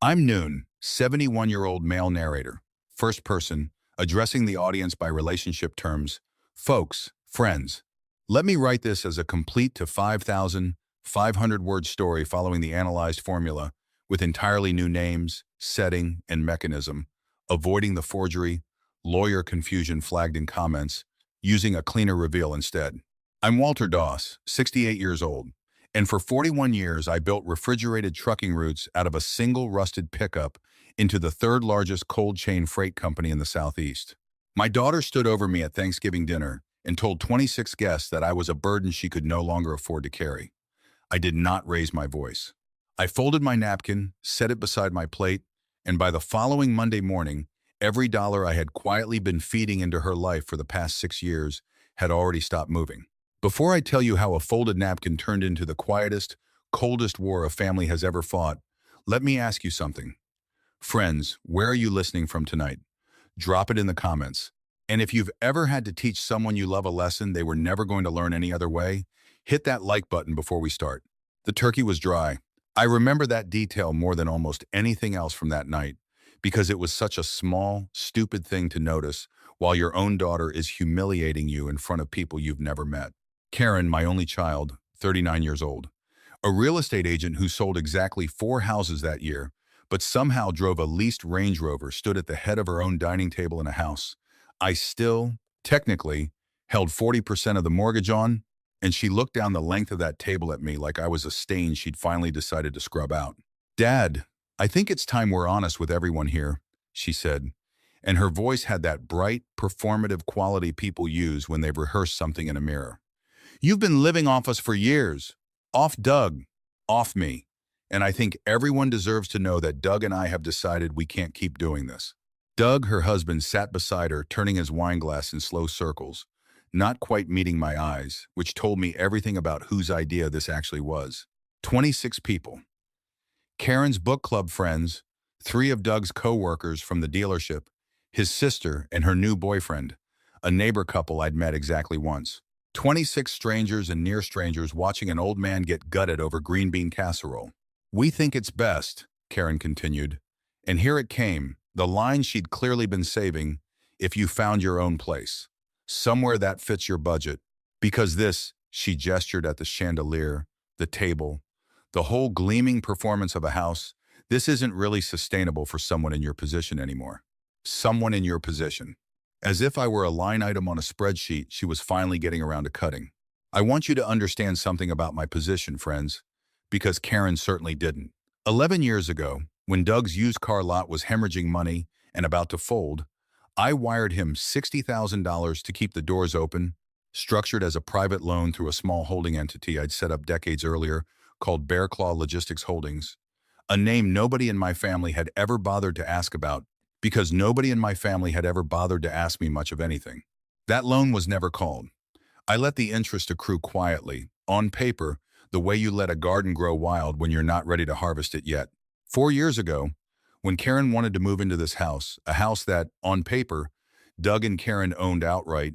I'm Noon, 71-year-old male narrator, first person, addressing the audience by relationship terms, folks, friends. Let me write this as a complete to 5,500-word story following the analyzed formula with entirely new names, setting, and mechanism, avoiding the forgery, lawyer confusion flagged in comments, using a cleaner reveal instead. I'm Walter Doss, 68 years old. And for 41 years, I built refrigerated trucking routes out of a single rusted pickup into the third largest cold chain freight company in the Southeast. My daughter stood over me at Thanksgiving dinner and told 26 guests that I was a burden she could no longer afford to carry. I did not raise my voice. I folded my napkin, set it beside my plate, and by the following Monday morning, every dollar I had quietly been feeding into her life for the past 6 years had already stopped moving. Before I tell you how a folded napkin turned into the quietest, coldest war a family has ever fought, let me ask you something. Friends, where are you listening from tonight? Drop it in the comments. And if you've ever had to teach someone you love a lesson they were never going to learn any other way, hit that like button before we start. The turkey was dry. I remember that detail more than almost anything else from that night, because it was such a small, stupid thing to notice while your own daughter is humiliating you in front of people you've never met. Karen, my only child, 39 years old, a real estate agent who sold exactly 4 houses that year, but somehow drove a leased Range Rover, stood at the head of her own dining table in a house I still, technically, held 40% of the mortgage on, and she looked down the length of that table at me like I was a stain she'd finally decided to scrub out. "Dad, I think it's time we're honest with everyone here," she said, and her voice had that bright, performative quality people use when they've rehearsed something in a mirror. "You've been living off us for years. Off Doug. Off me. And I think everyone deserves to know that Doug and I have decided we can't keep doing this." Doug, her husband, sat beside her, turning his wine glass in slow circles, not quite meeting my eyes, which told me everything about whose idea this actually was. 26 people. Karen's book club friends, 3 of Doug's co-workers from the dealership, his sister, and her new boyfriend, a neighbor couple I'd met exactly once. 26 strangers and near strangers watching an old man get gutted over green bean casserole. "We think it's best," Karen continued. And here it came, the line she'd clearly been saving, "if you found your own place. Somewhere that fits your budget. Because this," she gestured at the chandelier, the table, the whole gleaming performance of a house, "this isn't really sustainable for someone in your position anymore." Someone in your position. As if I were a line item on a spreadsheet she was finally getting around to cutting. I want you to understand something about my position, friends, because Karen certainly didn't. 11 years ago, when Doug's used car lot was hemorrhaging money and about to fold, I wired him $60,000 to keep the doors open, structured as a private loan through a small holding entity I'd set up decades earlier called Bear Claw Logistics Holdings, a name nobody in my family had ever bothered to ask about, because nobody in my family had ever bothered to ask me much of anything. That loan was never called. I let the interest accrue quietly, on paper, the way you let a garden grow wild when you're not ready to harvest it yet. 4 years ago, when Karen wanted to move into this house, a house that, on paper, Doug and Karen owned outright,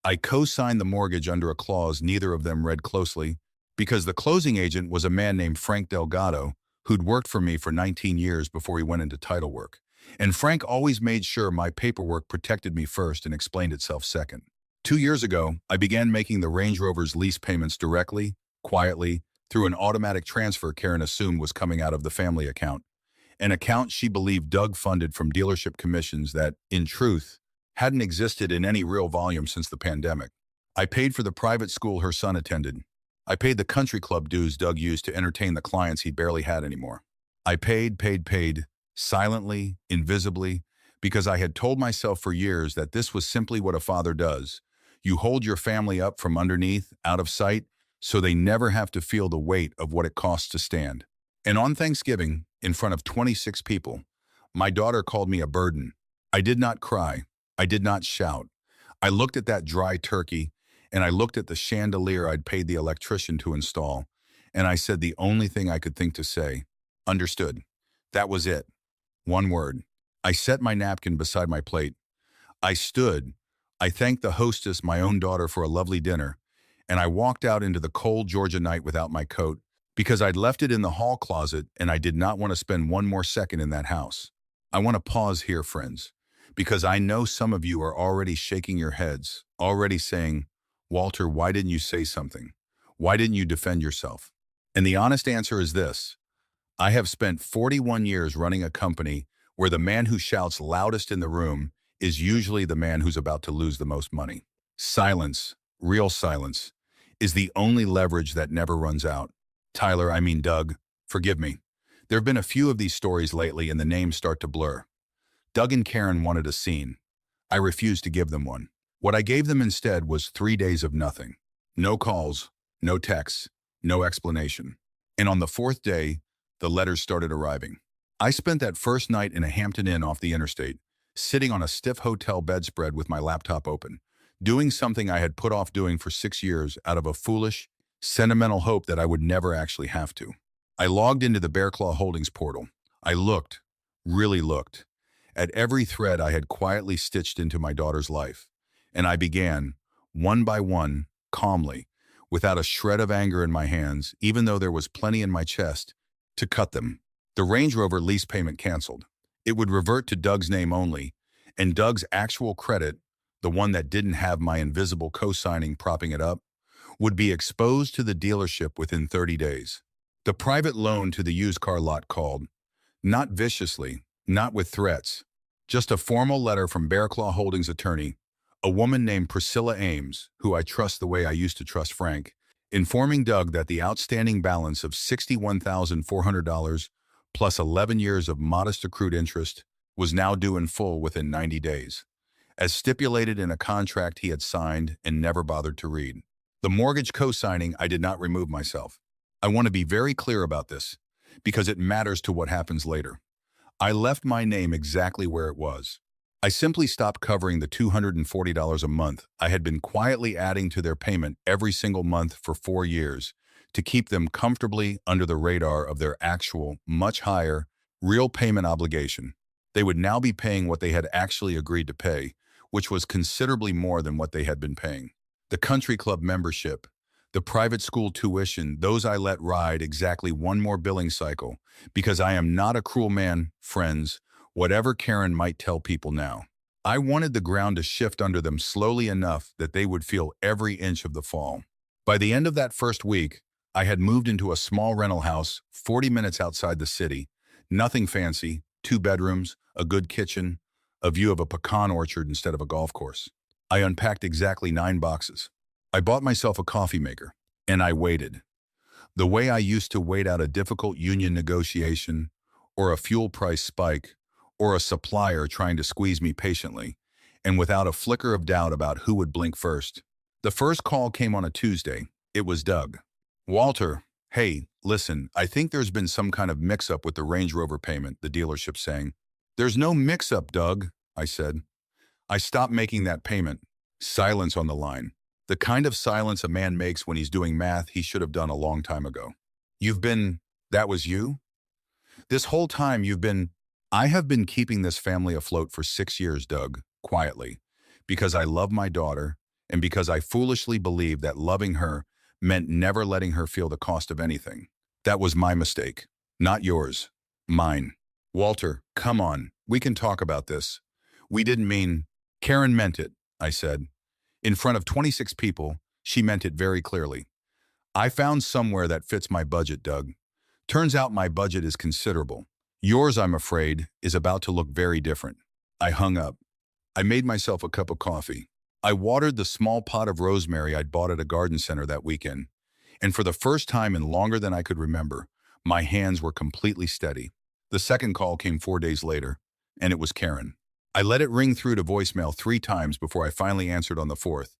I co-signed the mortgage under a clause neither of them read closely, because the closing agent was a man named Frank Delgado, who'd worked for me for 19 years before he went into title work. And Frank always made sure my paperwork protected me first and explained itself second. 2 years ago, I began making the Range Rover's lease payments directly, quietly, through an automatic transfer Karen assumed was coming out of the family account, an account she believed Doug funded from dealership commissions that, in truth, hadn't existed in any real volume since the pandemic. I paid for the private school her son attended. I paid the country club dues Doug used to entertain the clients he barely had anymore. I paid, silently, invisibly, because I had told myself for years that this was simply what a father does. You hold your family up from underneath, out of sight, so they never have to feel the weight of what it costs to stand. And on Thanksgiving, in front of 26 people, my daughter called me a burden. I did not cry. I did not shout. I looked at that dry turkey, and I looked at the chandelier I'd paid the electrician to install, and I said the only thing I could think to say: understood. That was it. One word. I set my napkin beside my plate. I stood. I thanked the hostess, my own daughter, for a lovely dinner, and I walked out into the cold Georgia night without my coat, Because I'd left it in the hall closet and I did not want to spend one more second in that house. I want to pause here, friends, because I know some of you are already shaking your heads, already saying, Walter, why didn't you say something? Why didn't you defend yourself? And the honest answer is this. I have spent 41 years running a company where the man who shouts loudest in the room is usually the man who's about to lose the most money. Silence, real silence, is the only leverage that never runs out. Tyler, I mean Doug, forgive me. There have been a few of these stories lately and the names start to blur. Doug and Karen wanted a scene. I refused to give them one. What I gave them instead was 3 days of nothing. No calls, no texts, no explanation. And on the fourth day, the letters started arriving. I spent that first night in a Hampton Inn off the interstate, sitting on a stiff hotel bedspread with my laptop open, doing something I had put off doing for 6 years out of a foolish, sentimental hope that I would never actually have to. I logged into the Bear Claw Holdings portal. I looked, really looked, at every thread I had quietly stitched into my daughter's life. And I began, one by one, calmly, without a shred of anger in my hands, even though there was plenty in my chest, to cut them. The Range Rover lease payment canceled. It would revert to Doug's name only, and Doug's actual credit, the one that didn't have my invisible co-signing propping it up, would be exposed to the dealership within 30 days. The private loan to the used car lot called, not viciously, not with threats, just a formal letter from Bear Claw Holdings attorney, a woman named Priscilla Ames, who I trust the way I used to trust Frank, informing Doug that the outstanding balance of $61,400 plus 11 years of modest accrued interest was now due in full within 90 days, as stipulated in a contract he had signed and never bothered to read. The mortgage co-signing, I did not remove myself. I want to be very clear about this, because it matters to what happens later. I left my name exactly where it was. I simply stopped covering the $240 a month I had been quietly adding to their payment every single month for 4 years to keep them comfortably under the radar of their actual, much higher, real payment obligation. They would now be paying what they had actually agreed to pay, which was considerably more than what they had been paying. The country club membership, the private school tuition, those I let ride exactly one more billing cycle, because I am not a cruel man, friends, whatever Karen might tell people now. I wanted the ground to shift under them slowly enough that they would feel every inch of the fall. By the end of that first week, I had moved into a small rental house 40 minutes outside the city, nothing fancy, 2 bedrooms, a good kitchen, a view of a pecan orchard instead of a golf course. I unpacked exactly 9 boxes. I bought myself a coffee maker, and I waited. The way I used to wait out a difficult union negotiation, or a fuel price spike, or a supplier trying to squeeze me patiently, and without a flicker of doubt about who would blink first. The first call came on a Tuesday. It was Doug. Walter, hey, listen, I think there's been some kind of mix-up with the Range Rover payment, the dealership saying. There's no mix-up, Doug, I said. I stopped making that payment. Silence on the line. The kind of silence a man makes when he's doing math he should have done a long time ago. That was you? This whole time I have been keeping this family afloat for 6 years, Doug, quietly, because I love my daughter and because I foolishly believed that loving her meant never letting her feel the cost of anything. That was my mistake, not yours, mine. Walter, come on, we can talk about this. We didn't mean. Karen meant it, I said. In front of 26 people, she meant it very clearly. I found somewhere that fits my budget, Doug. Turns out my budget is considerable. Yours, I'm afraid, is about to look very different. I hung up. I made myself a cup of coffee. I watered the small pot of rosemary I'd bought at a garden center that weekend. And for the first time in longer than I could remember, my hands were completely steady. The second call came 4 days later, and it was Karen. I let it ring through to voicemail 3 times before I finally answered on the 4th.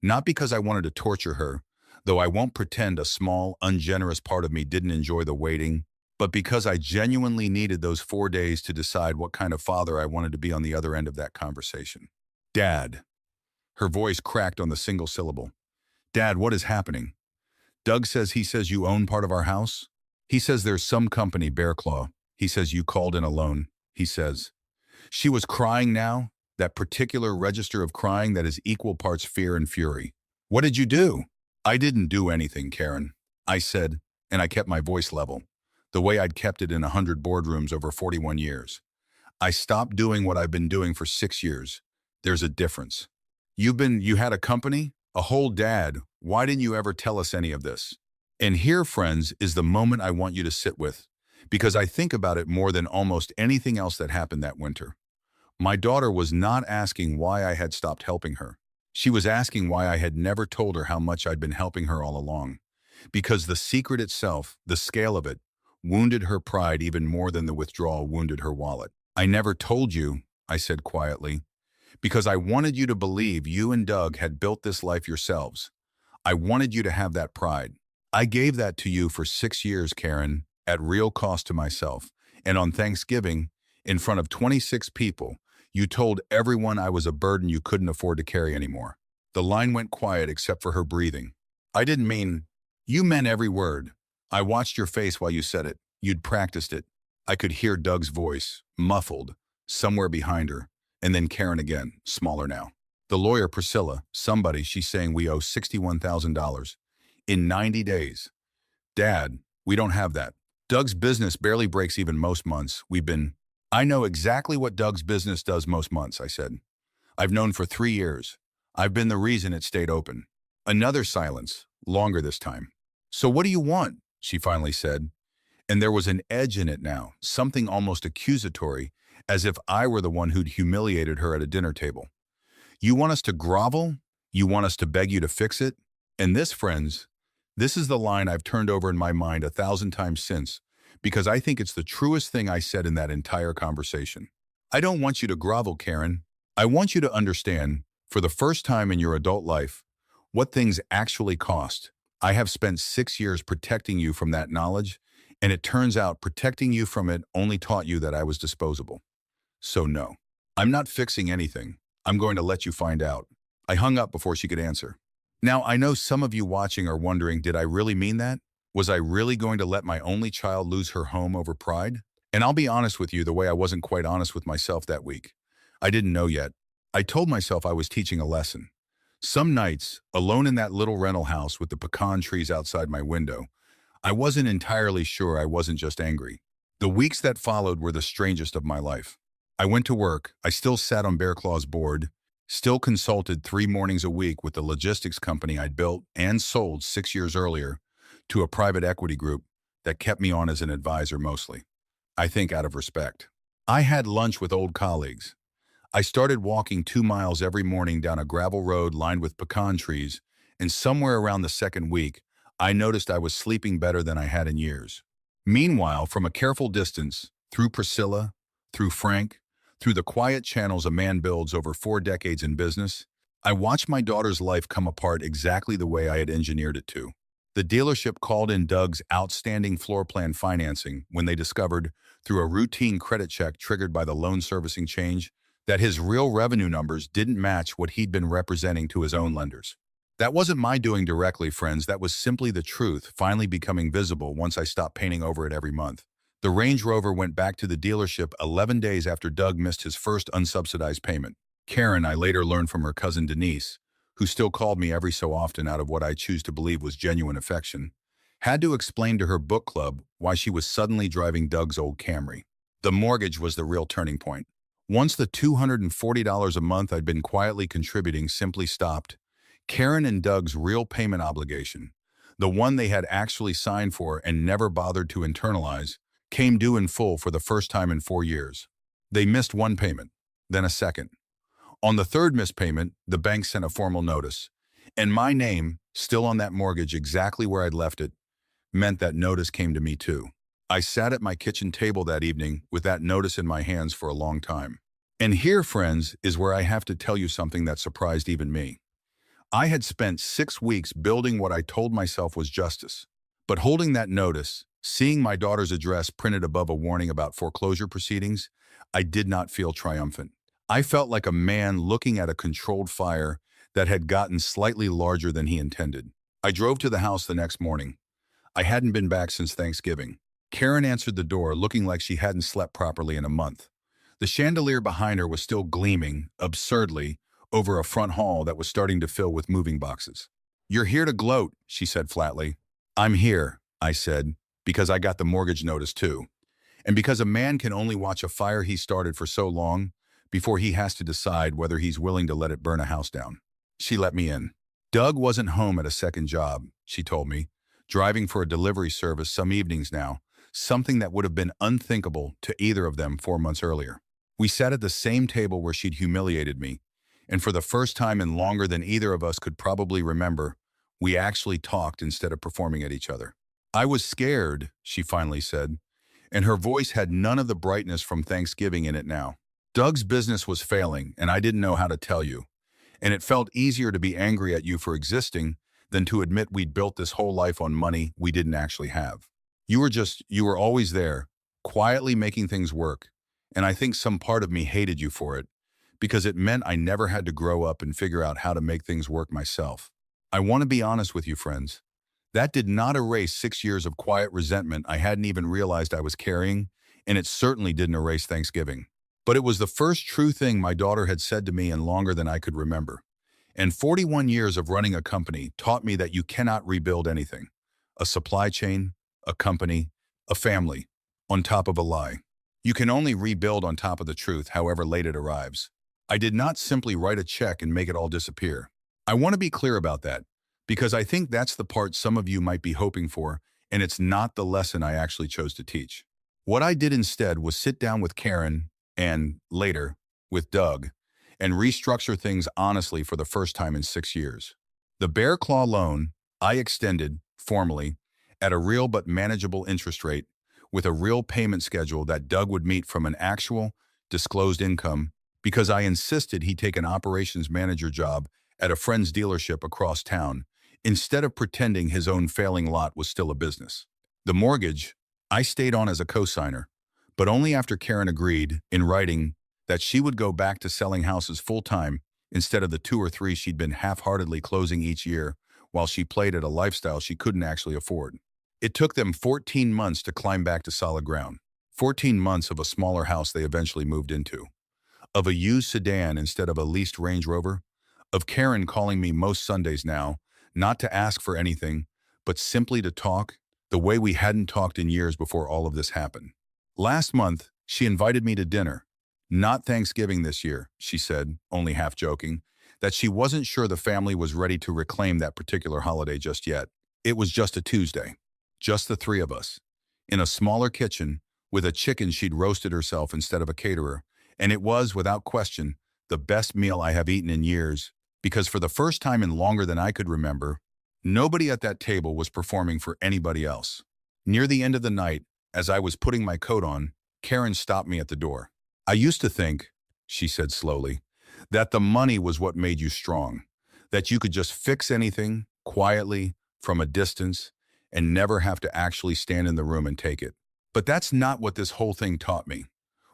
Not because I wanted to torture her, though I won't pretend a small, ungenerous part of me didn't enjoy the waiting, but because I genuinely needed those 4 days to decide what kind of father I wanted to be on the other end of that conversation. Dad. Her voice cracked on the single syllable. Dad, what is happening? Doug says you own part of our house? He says there's some company, Bear Claw. He says you called in alone. He says. She was crying now, that particular register of crying that is equal parts fear and fury. What did you do? I didn't do anything, Karen. I said, and I kept my voice level, the way I'd kept it in 100 boardrooms over 41 years. I stopped doing what I've been doing for 6 years. There's a difference. You had a company? A whole dad. Why didn't you ever tell us any of this? And here, friends, is the moment I want you to sit with, because I think about it more than almost anything else that happened that winter. My daughter was not asking why I had stopped helping her. She was asking why I had never told her how much I'd been helping her all along. Because the secret itself, the scale of it, wounded her pride even more than the withdrawal wounded her wallet. I never told you, I said quietly, because I wanted you to believe you and Doug had built this life yourselves. I wanted you to have that pride. I gave that to you for 6 years, Karen, at real cost to myself. And on Thanksgiving, in front of 26 people, you told everyone I was a burden you couldn't afford to carry anymore. The line went quiet except for her breathing. I didn't mean, you meant every word. I watched your face while you said it. You'd practiced it. I could hear Doug's voice, muffled, somewhere behind her, and then Karen again, smaller now. The lawyer, Priscilla, somebody, she's saying we owe $61,000. In 90 days. Dad, we don't have that. Doug's business barely breaks even most months. I know exactly what Doug's business does most months, I said. I've known for 3 years. I've been the reason it stayed open. Another silence, longer this time. So what do you want? She finally said. And there was an edge in it now, something almost accusatory, as if I were the one who'd humiliated her at a dinner table. You want us to grovel? You want us to beg you to fix it? And this, friends, this is the line I've turned over in my mind 1,000 times since, because I think it's the truest thing I said in that entire conversation. I don't want you to grovel, Karen. I want you to understand, for the first time in your adult life, what things actually cost. I have spent 6 years protecting you from that knowledge, and it turns out protecting you from it only taught you that I was disposable. So no, I'm not fixing anything. I'm going to let you find out. I hung up before she could answer. Now, I know some of you watching are wondering, did I really mean that? Was I really going to let my only child lose her home over pride? And I'll be honest with you the way I wasn't quite honest with myself that week. I didn't know yet. I told myself I was teaching a lesson. Some nights, alone in that little rental house with the pecan trees outside my window, I wasn't entirely sure I wasn't just angry. The weeks that followed were the strangest of my life. I went to work. I still sat on Bear Claw's board, still consulted 3 mornings a week with the logistics company I'd built and sold 6 years earlier to a private equity group that kept me on as an advisor mostly. I think out of respect. I had lunch with old colleagues. I started walking 2 miles every morning down a gravel road lined with pecan trees, and somewhere around the second week, I noticed I was sleeping better than I had in years. Meanwhile, from a careful distance, through Priscilla, through Frank, through the quiet channels a man builds over 4 decades in business, I watched my daughter's life come apart exactly the way I had engineered it to. The dealership called in Doug's outstanding floor plan financing when they discovered, through a routine credit check triggered by the loan servicing change, that his real revenue numbers didn't match what he'd been representing to his own lenders. That wasn't my doing directly, friends. That was simply the truth finally becoming visible once I stopped painting over it every month. The Range Rover went back to the dealership 11 days after Doug missed his first unsubsidized payment. Karen, I later learned from her cousin Denise, who still called me every so often out of what I choose to believe was genuine affection, had to explain to her book club why she was suddenly driving Doug's old Camry. The mortgage was the real turning point. Once the $240 a month I'd been quietly contributing simply stopped, Karen and Doug's real payment obligation, the one they had actually signed for and never bothered to internalize, came due in full for the first time in 4 years. They missed one payment, then a second. On the third missed payment, the bank sent a formal notice, and my name, still on that mortgage exactly where I'd left it, meant that notice came to me too. I sat at my kitchen table that evening with that notice in my hands for a long time. And here, friends, is where I have to tell you something that surprised even me. I had spent 6 weeks building what I told myself was justice. But holding that notice, seeing my daughter's address printed above a warning about foreclosure proceedings, I did not feel triumphant. I felt like a man looking at a controlled fire that had gotten slightly larger than he intended. I drove to the house the next morning. I hadn't been back since Thanksgiving. Karen answered the door looking like she hadn't slept properly in a month. The chandelier behind her was still gleaming, absurdly, over a front hall that was starting to fill with moving boxes. "You're here to gloat," she said flatly. "I'm here. I said, because I got the mortgage notice too. And because a man can only watch a fire he started for so long before he has to decide whether he's willing to let it burn a house down. She let me in. Doug wasn't home at a second job, she told me, driving for a delivery service some evenings now, something that would have been unthinkable to either of them 4 months earlier. We sat at the same table where she'd humiliated me, and for the first time in longer than either of us could probably remember, we actually talked instead of performing at each other. I was scared, she finally said, and her voice had none of the brightness from Thanksgiving in it now. Doug's business was failing, and I didn't know how to tell you. And it felt easier to be angry at you for existing than to admit we'd built this whole life on money we didn't actually have. You were always there, quietly making things work, and I think some part of me hated you for it, because it meant I never had to grow up and figure out how to make things work myself. I want to be honest with you, friends. That did not erase 6 years of quiet resentment I hadn't even realized I was carrying, and it certainly didn't erase Thanksgiving. But it was the first true thing my daughter had said to me in longer than I could remember. And 41 years of running a company taught me that you cannot rebuild anything. A supply chain, a company, a family, on top of a lie. You can only rebuild on top of the truth, however late it arrives. I did not simply write a check and make it all disappear. I want to be clear about that, because I think that's the part some of you might be hoping for, and it's not the lesson I actually chose to teach. What I did instead was sit down with Karen and, later, with Doug, and restructure things honestly for the first time in 6 years. The Bear Claw loan I extended, formally, at a real but manageable interest rate, with a real payment schedule that Doug would meet from an actual, disclosed income, because I insisted he take an operations manager job at a friend's dealership across town, instead of pretending his own failing lot was still a business. The mortgage, I stayed on as a co-signer, but only after Karen agreed, in writing, that she would go back to selling houses full-time instead of the 2 or 3 she'd been half-heartedly closing each year while she played at a lifestyle she couldn't actually afford. It took them 14 months to climb back to solid ground. 14 months of a smaller house they eventually moved into. Of a used sedan instead of a leased Range Rover. Of Karen calling me most Sundays now, not to ask for anything, but simply to talk, the way we hadn't talked in years before all of this happened. Last month, she invited me to dinner. Not Thanksgiving this year, she said, only half joking, that she wasn't sure the family was ready to reclaim that particular holiday just yet. It was just a Tuesday. Just the 3 of us. In a smaller kitchen, with a chicken she'd roasted herself instead of a caterer. And it was, without question, the best meal I have eaten in years, because for the first time in longer than I could remember, nobody at that table was performing for anybody else. Near the end of the night, as I was putting my coat on, Karen stopped me at the door. I used to think, she said slowly, that the money was what made you strong, that you could just fix anything, quietly, from a distance, and never have to actually stand in the room and take it. But that's not what this whole thing taught me.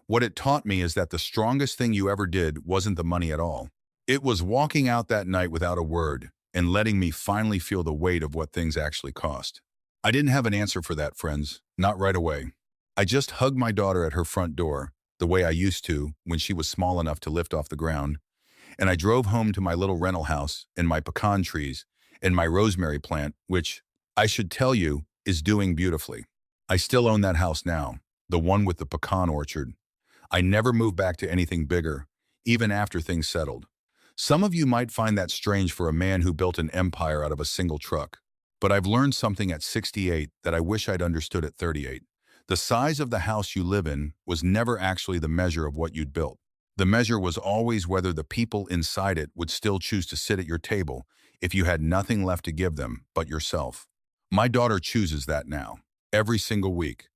What it taught me is that the strongest thing you ever did wasn't the money at all. It was walking out that night without a word and letting me finally feel the weight of what things actually cost. I didn't have an answer for that, friends, not right away. I just hugged my daughter at her front door, the way I used to when she was small enough to lift off the ground, and I drove home to my little rental house and my pecan trees and my rosemary plant, which, I should tell you, is doing beautifully. I still own that house now, the one with the pecan orchard. I never moved back to anything bigger, even after things settled. Some of you might find that strange for a man who built an empire out of a single truck. But I've learned something at 68 that I wish I'd understood at 38. The size of the house you live in was never actually the measure of what you'd built. The measure was always whether the people inside it would still choose to sit at your table if you had nothing left to give them but yourself. My daughter chooses that now, every single week.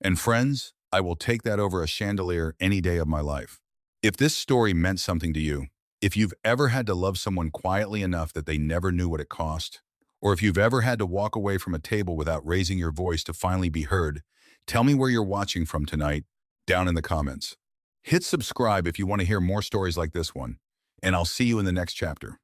And friends, I will take that over a chandelier any day of my life. If this story meant something to you, if you've ever had to love someone quietly enough that they never knew what it cost, or if you've ever had to walk away from a table without raising your voice to finally be heard, tell me where you're watching from tonight, down in the comments. Hit subscribe if you want to hear more stories like this one, and I'll see you in the next chapter.